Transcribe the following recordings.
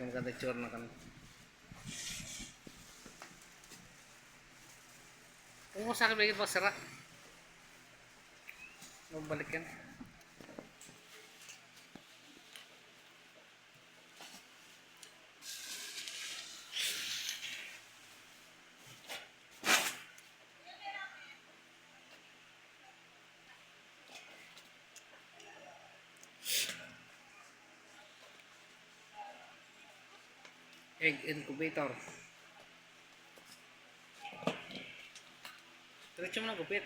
maganda tsura na kami. Kung mo sa akin bagay masara. Mabalik yan. Egg incubator. Diretso mo na gupit.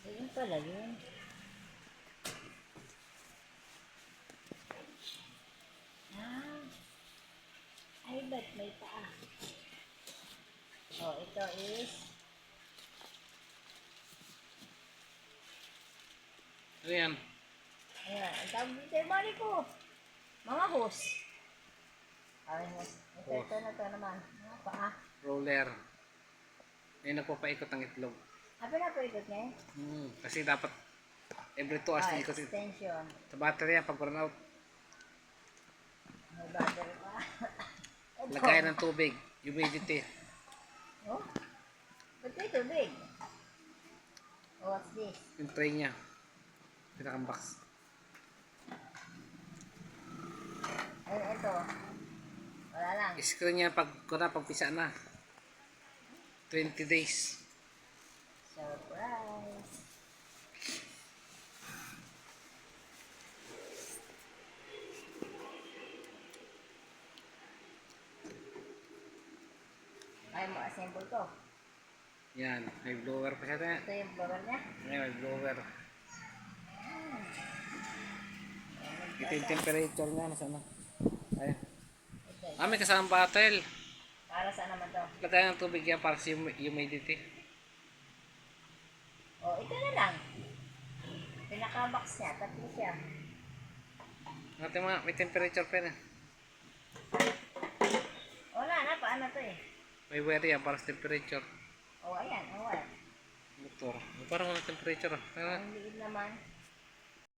Ayun pala yun. Ah. Ay, ba't may paa? Oh, ito is Ano yan? ayan, ang tawag dito yung mali ko. Mga hose. Ay, hose. Ito naman. Mga paa. Roller. May nagpapaikot ng itlog. Pinapaikot niya eh. Kasi dapat every 2 hours na ikot Extension. sa battery yan pag burn out. May battery pa. Ito. Lagayan ng tubig. Humidity. Oh? Ba't may tubig? Oh, what's this? Yung tray niya. Pinakang box. Ay, ito. Wala lang. Screen niya pag pagpisa na. 20 days. Surprise. Ay mo assemble to. Yan. May blower pa siya. Ito yung blower niya. Ayan, may blower. Ito yung temperature niya. Nasaan na? Ayan. Ito. May kasamang bottle. Para saan naman to? Lagayan ng tubig yan para sa humidity. Oh, ito na lang. Pinaka-box niya. Tatlo siya. Natin mga may temperature pa yan. Wala na. Paano to eh? May wire yan para sa temperature. Oh, ayan. Oh, wala. Motor. Parang walang temperature. Ang liit naman.